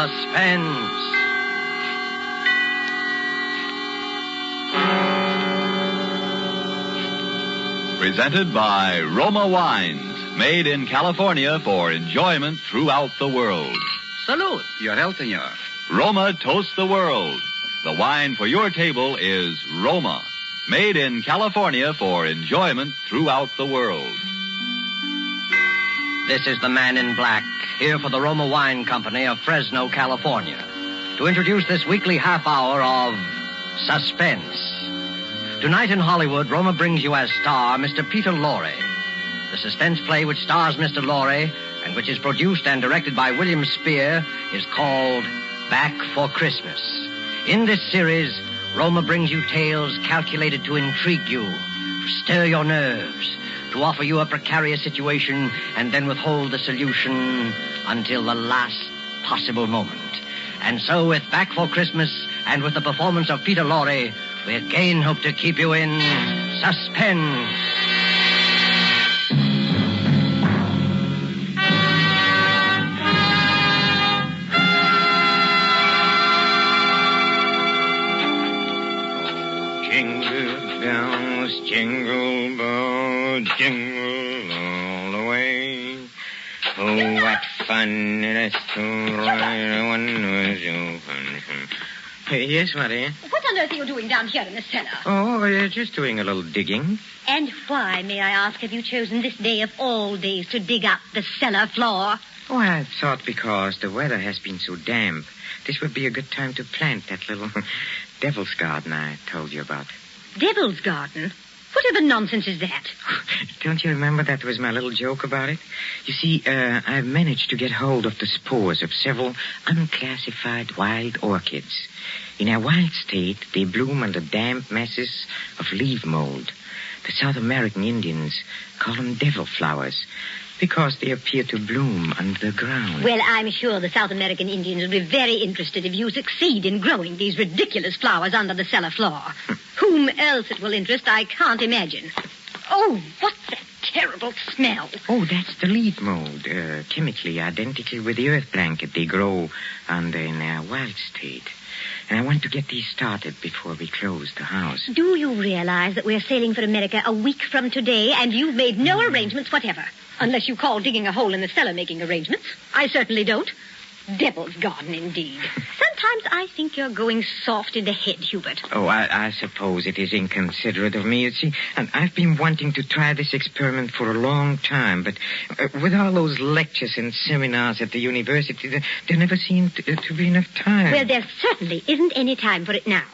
Suspense. Presented by Roma Wines, made in California for enjoyment throughout the world. Salute. Your health, senor. Roma toasts the world. The wine for your table is Roma, made in California for enjoyment throughout the world. This is the Man in Black, here for the Roma Wine Company of Fresno, California, to introduce this weekly half hour of Suspense. Tonight in Hollywood, Roma brings you as star Mr. Peter Lorre. The suspense play which stars Mr. Lorre and which is produced and directed by William Spear is called Back for Christmas. In this series, Roma brings you tales calculated to intrigue you, to stir your nerves, to offer you a precarious situation and then withhold the solution until the last possible moment. And so, with Back for Christmas and with the performance of Peter Lorre, we again hope to keep you in suspense. Jingle bells, jingle bells, jingle all the way. Oh, what fun it is to ride one open. Yes, Marie? What on earth are you doing down here in the cellar? Oh, just doing a little digging. And why, may I ask, have you chosen this day of all days to dig up the cellar floor? Oh, I thought because the weather has been so damp, this would be a good time to plant that little devil's garden I told you about. Devil's garden? Whatever nonsense is that? Don't you remember that was my little joke about it? You see, I've managed to get hold of the spores of several unclassified wild orchids. In our wild state, they bloom under damp masses of leaf mold. The South American Indians call them devil flowers because they appear to bloom underground. Well, I'm sure the South American Indians will be very interested if you succeed in growing these ridiculous flowers under the cellar floor. Whom else it will interest, I can't imagine. Oh, what's that terrible smell? Oh, that's the leaf mold, chemically identical with the earth blanket they grow under in their wild state. And I want to get these started before we close the house. Do you realize that we're sailing for America a week from today, and you've made no arrangements whatever? Unless you call digging a hole in the cellar making arrangements. I certainly don't. Devil's garden, indeed. Sometimes I think you're going soft in the head, Hubert. Oh, I suppose it is inconsiderate of me, you see. And I've been wanting to try this experiment for a long time, but with all those lectures and seminars at the university, there never seemed to be enough time. Well, there certainly isn't any time for it now.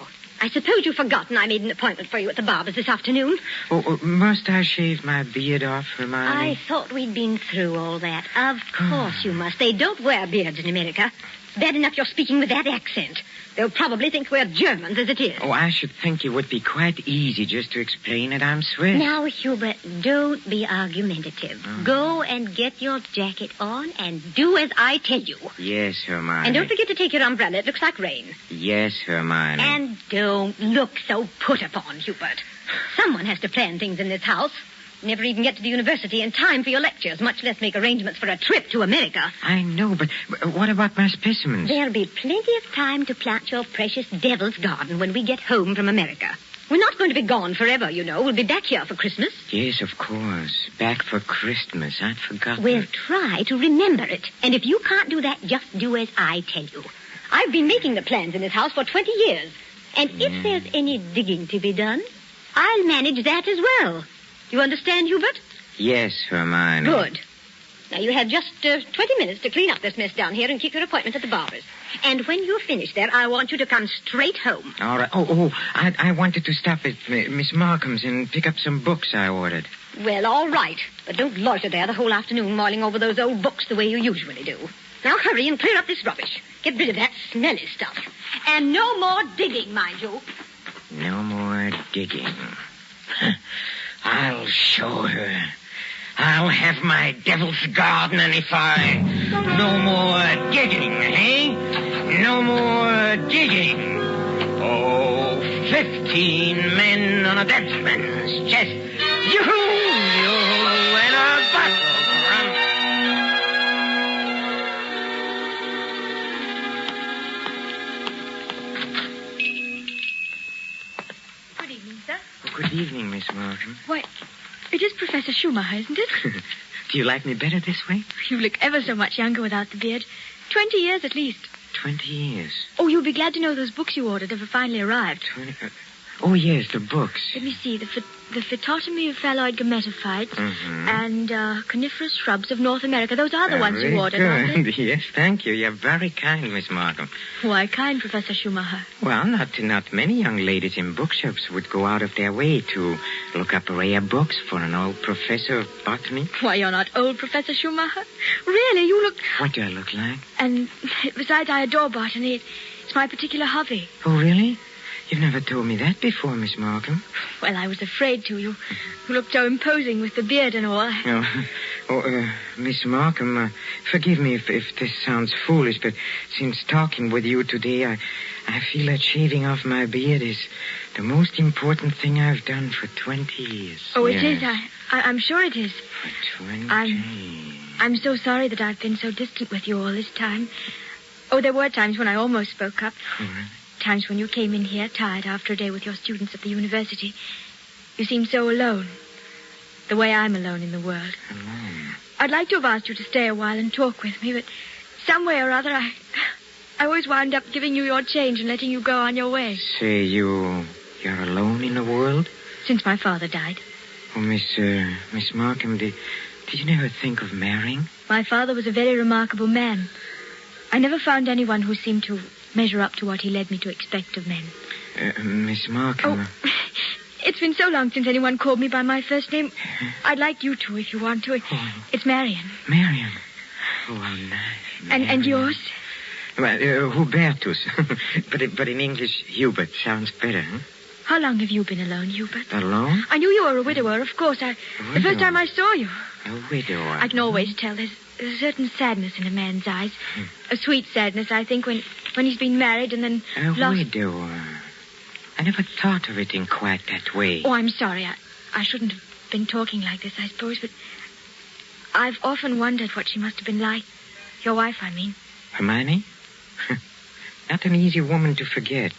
I suppose you've forgotten I made an appointment for you at the barber's this afternoon. Oh, must I shave my beard off, Hermione? I thought we'd been through all that. Of course you must. They don't wear beards in America. Bad enough you're speaking with that accent. They'll probably think we're Germans as it is. Oh, I should think it would be quite easy just to explain that I'm Swiss. Now, Hubert, don't be argumentative. Go and get your jacket on and do as I tell you. Yes, Hermione. And don't forget to take your umbrella. It looks like rain. Yes, Hermione. And don't look so put upon, Hubert. Someone has to plan things in this house. Never even get to the university in time for your lectures, much less make arrangements for a trip to America. I know, but what about my specimens? There'll be plenty of time to plant your precious devil's garden when we get home from America. We're not going to be gone forever, you know. We'll be back here for Christmas. Yes, of course. Back for Christmas. I'd forgotten. We'll try to remember it. And if you can't do that, just do as I tell you. I've been making the plans in this house for 20 years. And if there's any digging to be done, I'll manage that as well. You understand, Hubert? Yes, Hermione. Good. Now, you have just 20 minutes to clean up this mess down here and keep your appointment at the barber's. And when you're finished there, I want you to come straight home. All right. I wanted to stop at Miss Markham's and pick up some books I ordered. Well, all right. But don't loiter there the whole afternoon mulling over those old books the way you usually do. Now, hurry and clear up this rubbish. Get rid of that smelly stuff. And no more digging, mind you. No more digging. I'll show her. I'll have my devil's garden, and if no more digging, eh? No more digging. Oh, 15 men on a Dutchman's chest. Yoo-hoo, and a bottle run. Good evening, Miss Markham. Why, it is Professor Schumacher, isn't it? Do you like me better this way? You look ever so much younger without the beard. 20 years at least. 20 years. Oh, you'll be glad to know those books you ordered have finally arrived. Oh, yes, the books. Let me see. The Phytotomy of Phalloid Gametophytes and Coniferous Shrubs of North America. Those are the ones you ordered, aren't they? Yes, thank you. You're very kind, Miss Markham. Why kind, Professor Schumacher? Well, not many young ladies in bookshops would go out of their way to look up rare books for an old professor of botany. Why, you're not old, Professor Schumacher. Really, you look... What do I look like? And besides, I adore botany. It's my particular hobby. Oh, really? You've never told me that before, Miss Markham. Well, I was afraid to. You looked so imposing with the beard and all. Miss Markham, forgive me if this sounds foolish, but since talking with you today, I feel that shaving off my beard is the most important thing I've done for 20 years. Oh, it is? I'm sure it is. For 20 I'm so sorry that I've been so distant with you all this time. Oh, there were times when I almost spoke up. Oh, really? Times when you came in here tired after a day with your students at the university. You seemed so alone. The way I'm alone in the world. Alone? I'd like to have asked you to stay a while and talk with me, but some way or other, I always wound up giving you your change and letting you go on your way. Say, you're alone in the world? Since my father died. Oh, Miss Markham, did you never think of marrying? My father was a very remarkable man. I never found anyone who seemed to measure up to what he led me to expect of men. Miss Markham... Oh, it's been so long since anyone called me by my first name. I'd like you to, if you want to. It's Marion. Marion? Oh, how nice. And yours? Well, Hubertus. but in English, Hubert sounds better, huh? How long have you been alone, Hubert? Alone? I knew you were a widower, of course. The first time I saw you. A widower? I can always tell. There's a certain sadness in a man's eyes. A sweet sadness, I think, when he's been married and then a widower. I never thought of it in quite that way. Oh, I'm sorry. I shouldn't have been talking like this, I suppose, but I've often wondered what she must have been like. Your wife, I mean. Hermione? Not an easy woman to forget.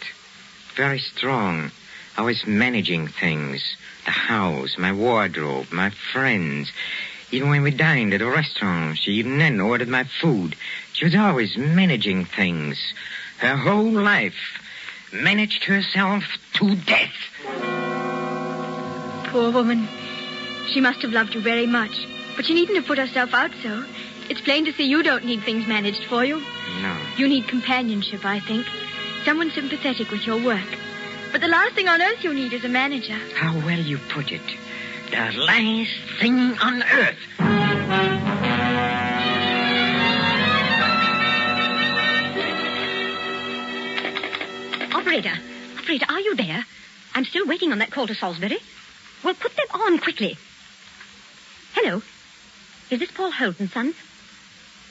Very strong. Always managing things. The house, my wardrobe, my friends. Even when we dined at a restaurant, she even then ordered my food. She was always managing things. Her whole life. Managed herself to death. Poor woman. She must have loved you very much. But she needn't have put herself out so. It's plain to see you don't need things managed for you. No. You need companionship, I think. Someone sympathetic with your work. But the last thing on earth you need is a manager. How well you put it. The last thing on earth. Operator, are you there? I'm still waiting on that call to Salisbury. Well, put them on quickly. Hello. Is this Paul Holt and Sons?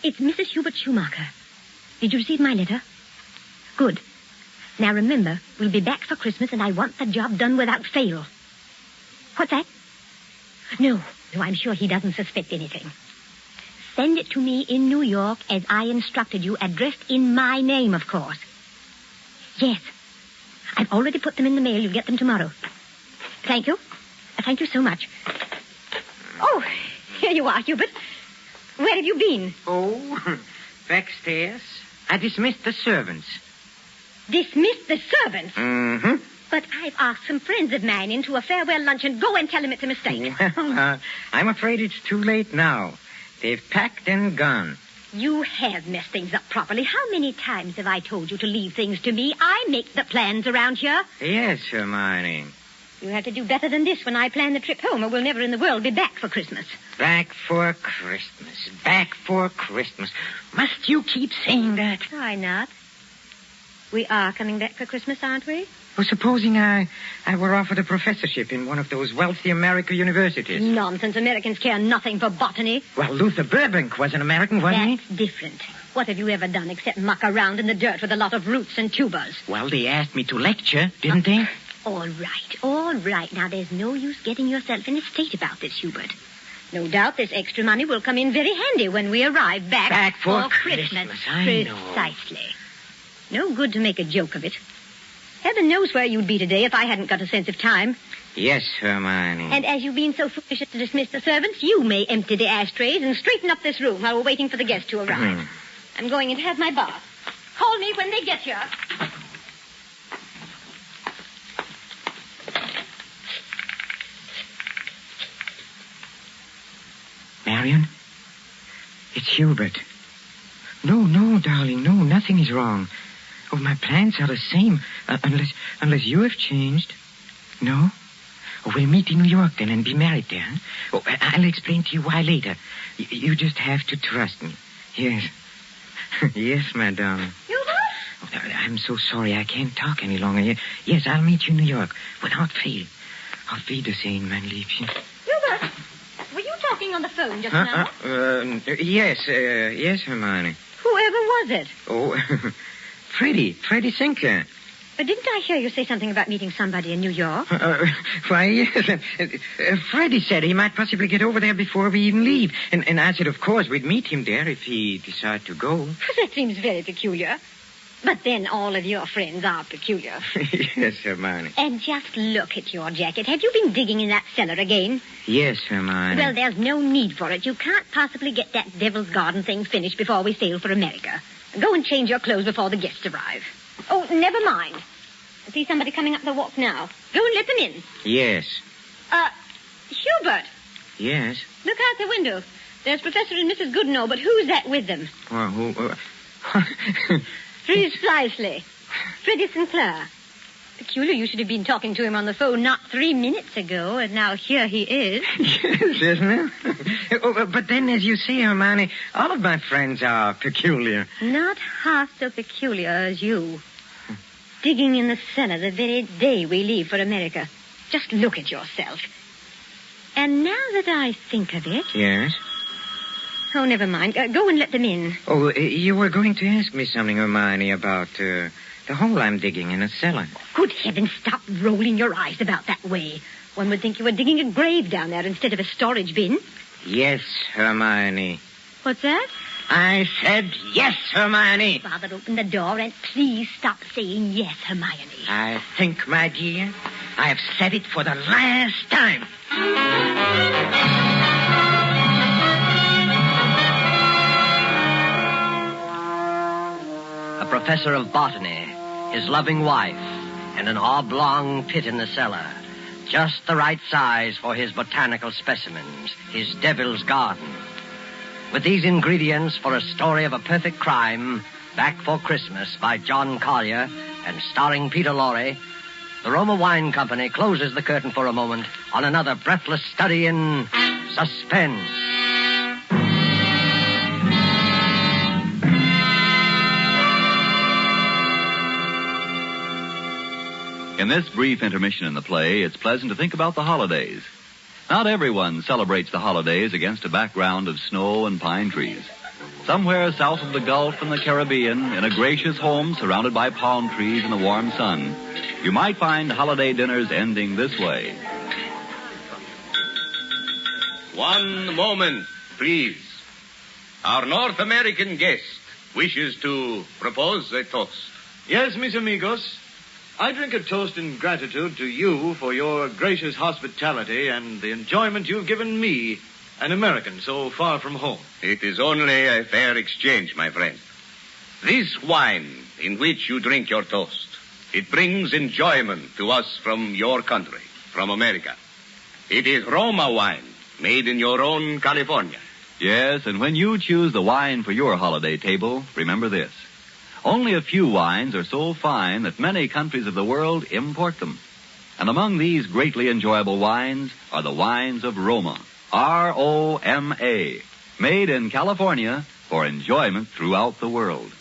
It's Mrs. Hubert Schumacher. Did you receive my letter? Good. Now remember, we'll be back for Christmas and I want the job done without fail. What's that? No, I'm sure he doesn't suspect anything. Send it to me in New York as I instructed you, addressed in my name, of course. Yes. I've already put them in the mail. You'll get them tomorrow. Thank you. Thank you so much. Oh, here you are, Hubert. Where have you been? Oh, backstairs. I dismissed the servants. Dismissed the servants? Mm-hmm. But I've asked some friends of mine into a farewell luncheon. Go and tell them it's a mistake. Well, I'm afraid it's too late now. They've packed and gone. You have messed things up properly. How many times have I told you to leave things to me? I make the plans around here. Yes, Hermione. You have to do better than this when I plan the trip home, or we'll never in the world be back for Christmas. Back for Christmas. Back for Christmas. Must you keep saying that? Why not? We are coming back for Christmas, aren't we? Well, supposing I were offered a professorship in one of those wealthy American universities. Nonsense. Americans care nothing for botany. Well, Luther Burbank was an American, wasn't he? That's different. What have you ever done except muck around in the dirt with a lot of roots and tubers? Well, they asked me to lecture, didn't they? All right. Now, there's no use getting yourself in a state about this, Hubert. No doubt this extra money will come in very handy when we arrive back for Christmas. I know. Precisely. No good to make a joke of it. Heaven knows where you'd be today if I hadn't got a sense of time. Yes, Hermione. And as you've been so foolish as to dismiss the servants, you may empty the ashtrays and straighten up this room while we're waiting for the guests to arrive. I'm going in to have my bath. Call me when they get here. Marion? It's Hubert. No, darling, no, nothing is wrong. Oh, my plans are the same, unless you have changed. No? Oh, we'll meet in New York then and be married there. Huh? Oh, I'll explain to you why later. You just have to trust me. Yes. Yes, my darling. Hubert? Oh, I'm so sorry I can't talk any longer. Yes, I'll meet you in New York without fail. Auf Wiedersehen, mein Liebchen. Hubert, were you talking on the phone just now? Yes, Hermione. Whoever was it? Oh, Freddie Sinclair. Didn't I hear you say something about meeting somebody in New York? Why, yes. Freddie said he might possibly get over there before we even leave. And I said, of course, we'd meet him there if he decided to go. That seems very peculiar. But then all of your friends are peculiar. Yes, Hermione. And just look at your jacket. Have you been digging in that cellar again? Yes, Hermione. Well, there's no need for it. You can't possibly get that Devil's Garden thing finished before we sail for America. Go and change your clothes before the guests arrive. Oh, never mind. I see somebody coming up the walk now. Go and let them in. Yes. Hubert. Yes? Look out the window. There's Professor and Mrs. Goodenough, but who's that with them? Well, who... Precisely. Freddie Sinclair. Peculiar you should have been talking to him on the phone not 3 minutes ago, and now here he is. Yes, isn't it? But then, as you say, Hermione, all of my friends are peculiar. Not half so peculiar as you. Digging in the cellar the very day we leave for America. Just look at yourself. And now that I think of it... Yes? Oh, never mind. Go and let them in. Oh, you were going to ask me something, Hermione, about the hole I'm digging in a cellar. Good heavens, stop rolling your eyes about that way. One would think you were digging a grave down there instead of a storage bin. Yes, Hermione. What's that? I said yes, Hermione. Father, open the door and please stop saying yes, Hermione. I think, my dear, I have said it for the last time. A professor of botany, his loving wife, and an oblong pit in the cellar. Just the right size for his botanical specimens, his Devil's Garden. With these ingredients for a story of a perfect crime, Back for Christmas by John Collier and starring Peter Lorre, the Roma Wine Company closes the curtain for a moment on another breathless study in suspense. In this brief intermission in the play, it's pleasant to think about the holidays. Not everyone celebrates the holidays against a background of snow and pine trees. Somewhere south of the Gulf and the Caribbean, in a gracious home surrounded by palm trees and the warm sun, you might find holiday dinners ending this way. One moment, please. Our North American guest wishes to propose a toast. Yes, mis amigos. I drink a toast in gratitude to you for your gracious hospitality and the enjoyment you've given me, an American so far from home. It is only a fair exchange, my friend. This wine in which you drink your toast, it brings enjoyment to us from your country, from America. It is Roma wine, made in your own California. Yes, and when you choose the wine for your holiday table, remember this. Only a few wines are so fine that many countries of the world import them. And among these greatly enjoyable wines are the wines of Roma, R-O-M-A, made in California for enjoyment throughout the world.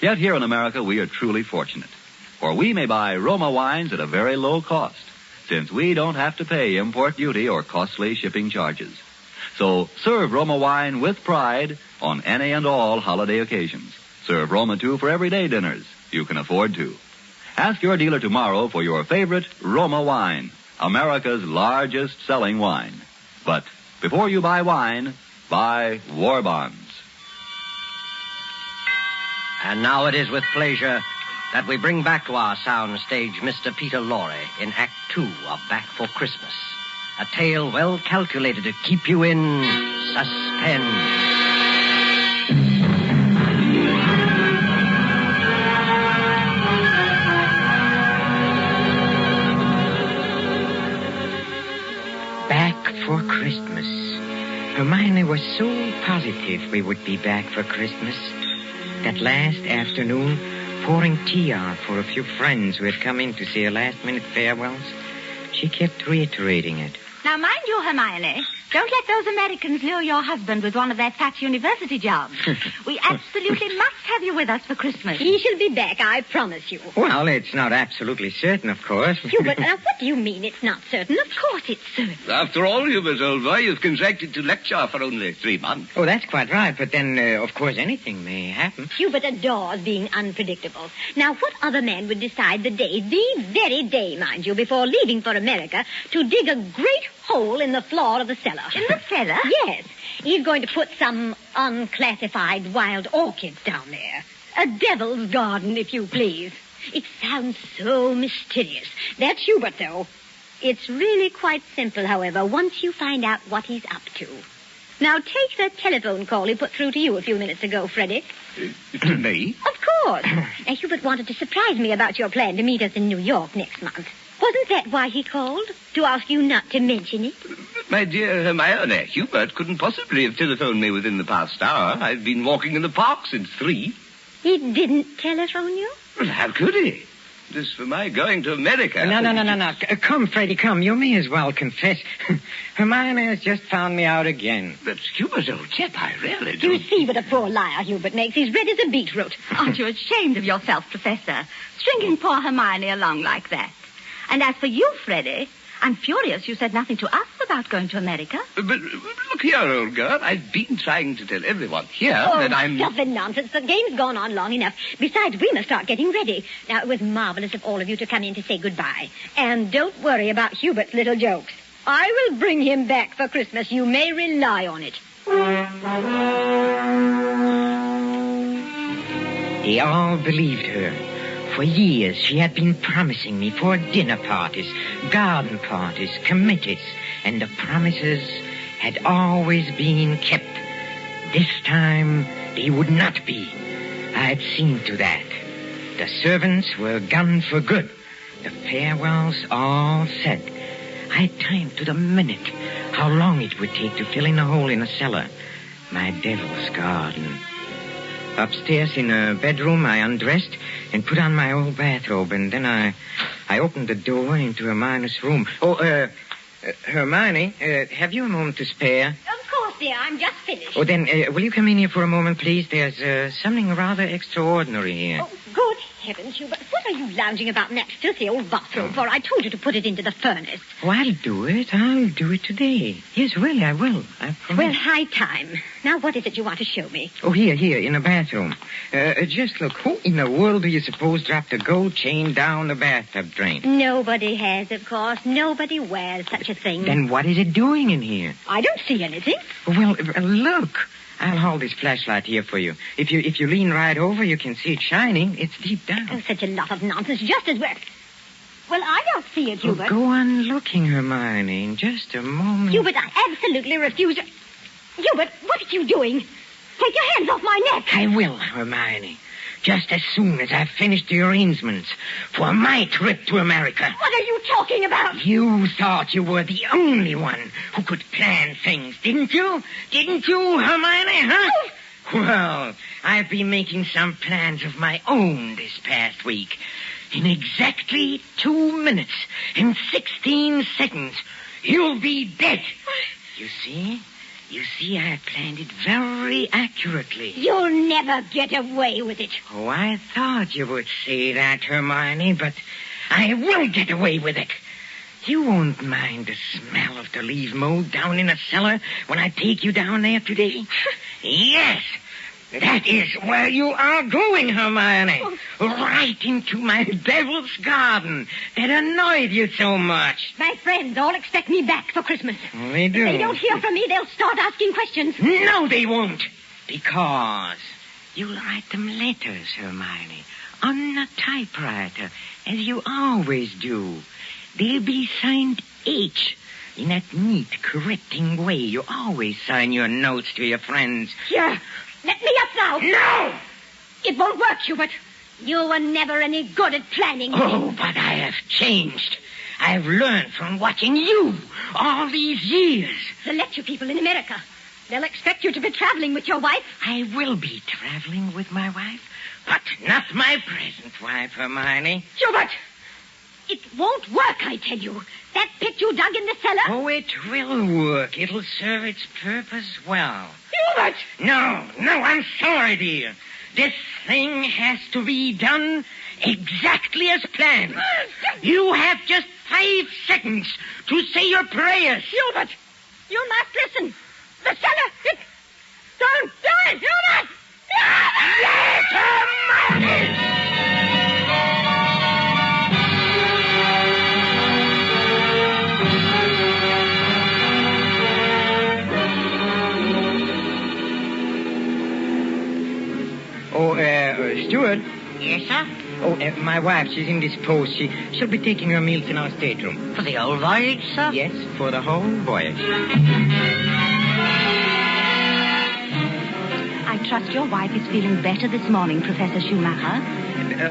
Yet here in America we are truly fortunate, for we may buy Roma wines at a very low cost, since we don't have to pay import duty or costly shipping charges. So serve Roma wine with pride on any and all holiday occasions. Serve Roma, too, for everyday dinners. You can afford to. Ask your dealer tomorrow for your favorite Roma wine, America's largest selling wine. But before you buy wine, buy war bonds. And now it is with pleasure that we bring back to our sound stage Mr. Peter Lorre in Act 2 of Back for Christmas. A tale well calculated to keep you in suspense. Back for Christmas. Hermione was so positive we would be back for Christmas. That last afternoon, pouring tea out for a few friends who had come in to say last-minute farewells, she kept reiterating it. Now, mind you, Hermione, don't let those Americans lure your husband with one of their fat university jobs. We absolutely must have you with us for Christmas. He shall be back, I promise you. Well, it's not absolutely certain, of course. Hubert, now what do you mean it's not certain? Of course it's certain. After all, Hubert, old boy, you've contracted to lecture for only 3 months. Oh, that's quite right. But then, of course, anything may happen. Hubert adores being unpredictable. Now, what other man would decide the very day, mind you, before leaving for America, to dig a great hole in the floor of the cellar? In the cellar? Yes. He's going to put some unclassified wild orchids down there. A devil's garden, if you please. It sounds so mysterious. That's Hubert, though. It's really quite simple, however, once you find out what he's up to. Now, take the telephone call he put through to you a few minutes ago, Freddy. To me? Of course. Now, Hubert wanted to surprise me about your plan to meet us in New York next month. Wasn't that why he called? To ask you not to mention it? My dear Hermione, Hubert couldn't possibly have telephoned me within the past hour. I've been walking in the park since 3. He didn't telephone you? Well, how could he? As for my going to America... No. Come, Freddie, come. You may as well confess. Hermione has just found me out again. But Hubert, old chap, I really You don't... see what a poor liar Hubert makes. He's red as a beetroot. Aren't you ashamed of yourself, Professor? Stringing poor Hermione along like that. And as for you, Freddie, I'm furious you said nothing to us about going to America. But look here, old girl. I've been trying to tell everyone here Oh, that I'm... stuff and nonsense. The game's gone on long enough. Besides, we must start getting ready. Now, it was marvelous of all of you to come in to say goodbye. And don't worry about Hubert's little jokes. I will bring him back for Christmas. You may rely on it. They all believed her. For years, she had been promising me for dinner parties, garden parties, committees, and the promises had always been kept. This time, they would not be. I had seen to that. The servants were gone for good. The farewells all said. I had timed to the minute how long it would take to fill in a hole in a cellar. My devil's garden. Upstairs in a bedroom, I undressed and put on my old bathrobe, and then I opened the door into Hermione's room. Oh, Hermione, have you a moment to spare? Of course, dear. I'm just finished. Oh, then, will you come in here for a moment, please? There's something rather extraordinary here. Oh, good heavens, Hubert. What are you lounging about in that filthy old bathrobe for? I told you to put it into the furnace. Oh, I'll do it. I'll do it today. Yes, really, I will. I promise. Well, high time. Now, what is it you want to show me? Oh, here, in the bathroom. Just look. Who in the world do you suppose dropped a gold chain down the bathtub drain? Nobody has, of course. Nobody wears such a thing. Then what is it doing in here? I don't see anything. Well, look. I'll hold this flashlight here for you. If you lean right over, you can see it shining. It's deep down. Oh, such a lot of nonsense. Just as well. Well, I don't see it, Hubert. Go on looking, Hermione, in just a moment. Hubert, I absolutely refuse. Hubert, what are you doing? Take your hands off my neck. I will, Hermione. Just as soon as I've finished the arrangements for my trip to America. What are you talking about? You thought you were the only one who could plan things, didn't you? Didn't you, Hermione, huh? Well, I've been making some plans of my own this past week. In exactly 2 minutes and 16 seconds, you'll be dead. You see, I planned it very accurately. You'll never get away with it. Oh, I thought you would say that, Hermione, but I will get away with it. You won't mind the smell of the leaves mowed down in the cellar when I take you down there today? Yes, that is where you are going, Hermione. Right into my devil's garden that annoyed you so much. My friends all expect me back for Christmas. They do. If they don't hear from me, they'll start asking questions. No, they won't. Because you'll write them letters, Hermione. on a typewriter, as you always do. They'll be signed H in that neat, correcting way you always sign your notes to your friends. Here, let me up now. No! It won't work, Hubert. You were never any good at planning. Oh, but I have changed. I've learned from watching you all these years. They'll let you people in America. They'll expect you to be traveling with your wife. I will be traveling with my wife, but not my present wife, Hermione. Hubert! It won't work, I tell you. That pit you dug in the cellar... Oh, it will work. It'll serve its purpose well. Hubert! No, I'm sorry, dear. This thing has to be done exactly as planned. You have just 5 seconds to say your prayers. Hubert! You must listen. The cellar... Don't do it, Hubert! Yes, Hermione! Oh, Stuart? Yes, sir? Oh, my wife, she's indisposed. She'll be taking her meals in our stateroom. For the old voyage, sir? Yes, for the whole voyage. I trust your wife is feeling better this morning, Professor Schumacher.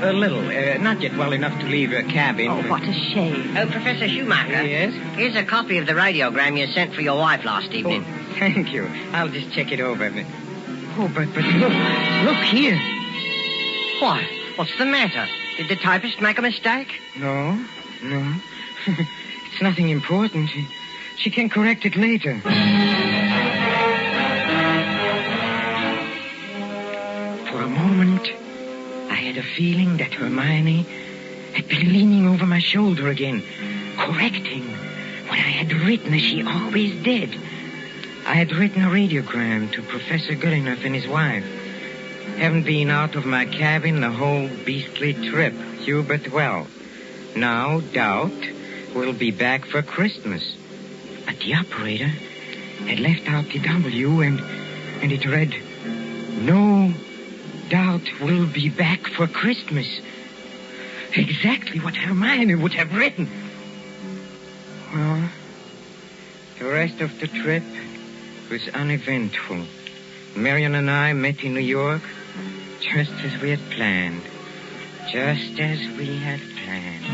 A little. Not yet well enough to leave her cabin. Oh, what a shame. Oh, Professor Schumacher. Yes? Here's a copy of the radiogram you sent for your wife last evening. Oh, thank you. I'll just check it over. Oh, but look here. Why? What's the matter? Did the typist make a mistake? No. It's nothing important. She can correct it later. For a moment, I had a feeling that Hermione had been leaning over my shoulder again, correcting what I had written as she always did. I had written a radiogram to Professor Goodenough and his wife. Haven't been out of my cabin the whole beastly trip, Hubert. Well, no doubt we'll be back for Christmas. But the operator had left out the W, and it read, "No doubt we'll be back for Christmas." Exactly what Hermione would have written. Well, the rest of the trip was uneventful. Marion and I met in New York just as we had planned. Just as we had planned.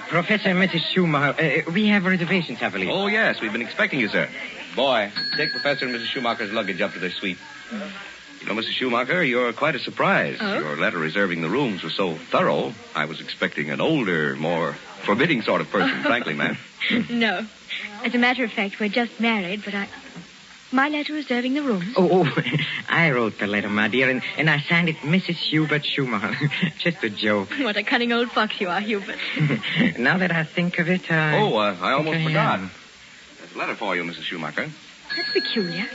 Professor and Mrs. Schumacher, we have reservations, I believe. Oh, yes, we've been expecting you, sir. Boy, take Professor and Mrs. Schumacher's luggage up to their suite. You know, Mrs. Schumacher, you're quite a surprise. Oh? Your letter reserving the rooms was so thorough, I was expecting an older, more forbidding sort of person, frankly, ma'am. No. As a matter of fact, we're just married, but my letter reserving the rooms. Oh, I wrote the letter, my dear, and I signed it Mrs. Hubert Schumacher. Just a joke. What a cunning old fox you are, Hubert. Now that I think of it, I almost forgot. yeah. There's a letter for you, Mrs. Schumacher. That's peculiar.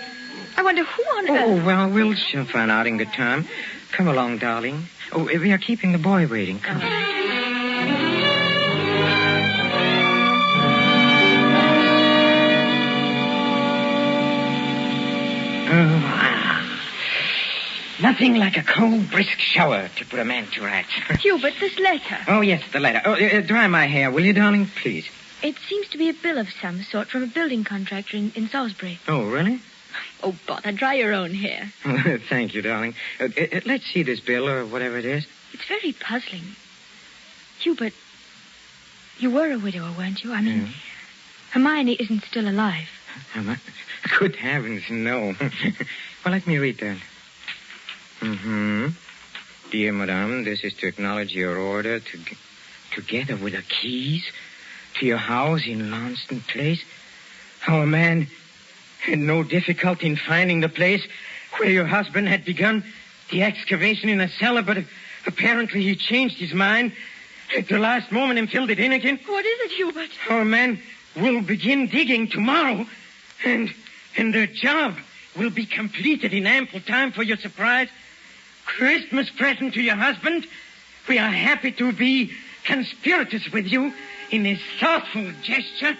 I wonder who on Oh, earth... well, we'll soon find out in good time. Come along, darling. Oh, we are keeping the boy waiting. Come on. Nothing like a cold, brisk shower to put a man to rights. Hubert, this letter. Oh, yes, the letter. Oh, dry my hair, will you, darling? Please. It seems to be a bill of some sort from a building contractor in Salisbury. Oh, really? Oh, bother, dry your own hair. Thank you, darling. Let's see this bill, or whatever it is. It's very puzzling. Hubert, you were a widower, weren't you? I mean, Hermione isn't still alive. Good heavens, no. Well, let me read that. Dear Madame, this is to acknowledge your order together with the keys to your house in Launceston Place. Our man had no difficulty in finding the place where your husband had begun the excavation in the cellar, but apparently he changed his mind at the last moment and filled it in again. What is it, Hubert? Our man will begin digging tomorrow, and the job will be completed in ample time for your surprise Christmas present to your husband. We are happy to be conspirators with you in this thoughtful gesture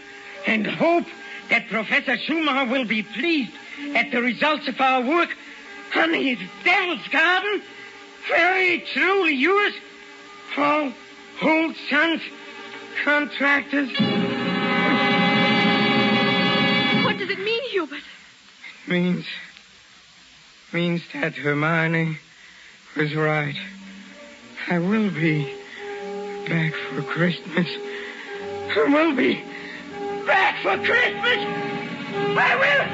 and hope that Professor Schumacher will be pleased at the results of our work on his Devil's Garden. Very truly yours, Paul Holt Sons, Contractors. What does it mean, Hubert? Means that Hermione was right. I will be back for Christmas. I will be back for Christmas. I will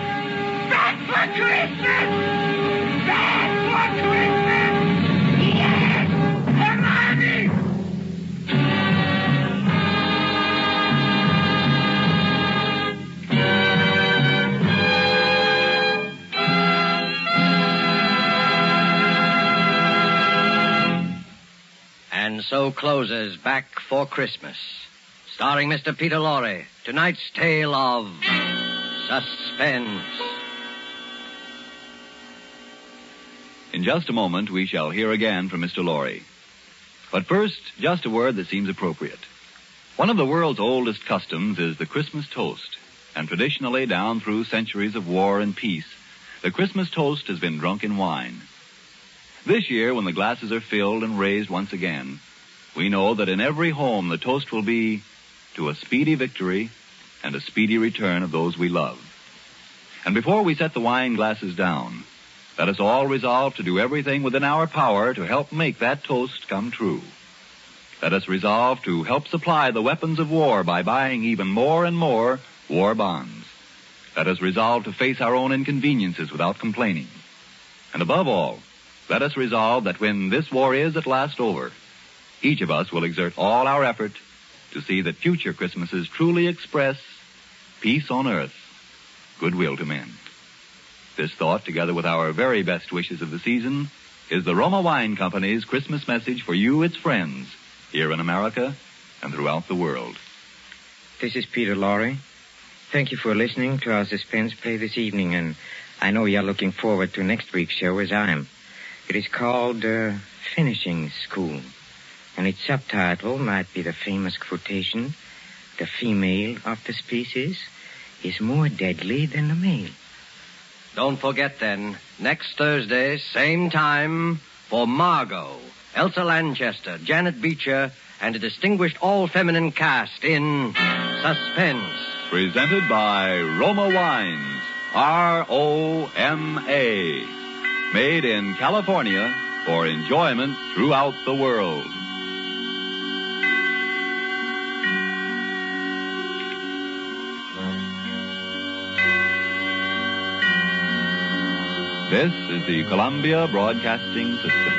back for Christmas. Back for Christmas. Yes, Hermione. And so closes Back for Christmas, starring Mr. Peter Lorre. Tonight's tale of suspense. In just a moment, we shall hear again from Mr. Lorre. But first, just a word that seems appropriate. One of the world's oldest customs is the Christmas toast. And traditionally, down through centuries of war and peace, the Christmas toast has been drunk in wine. This year, when the glasses are filled and raised once again, we know that in every home the toast will be to a speedy victory and a speedy return of those we love. And before we set the wine glasses down, let us all resolve to do everything within our power to help make that toast come true. Let us resolve to help supply the weapons of war by buying even more and more war bonds. Let us resolve to face our own inconveniences without complaining. And above all, let us resolve that when this war is at last over, each of us will exert all our effort to see that future Christmases truly express peace on earth, goodwill to men. This thought, together with our very best wishes of the season, is the Roma Wine Company's Christmas message for you, its friends, here in America and throughout the world. This is Peter Lorre. Thank you for listening to our suspense play this evening, and I know you're looking forward to next week's show as I am. It is called Finishing School, and its subtitle might be the famous quotation, "The female of the species is more deadly than the male." Don't forget then, next Thursday, same time, for Margot, Elsa Lanchester, Janet Beecher, and a distinguished all-feminine cast in Suspense. Presented by Roma Wines, R-O-M-A. Made in California for enjoyment throughout the world. This is the Columbia Broadcasting System.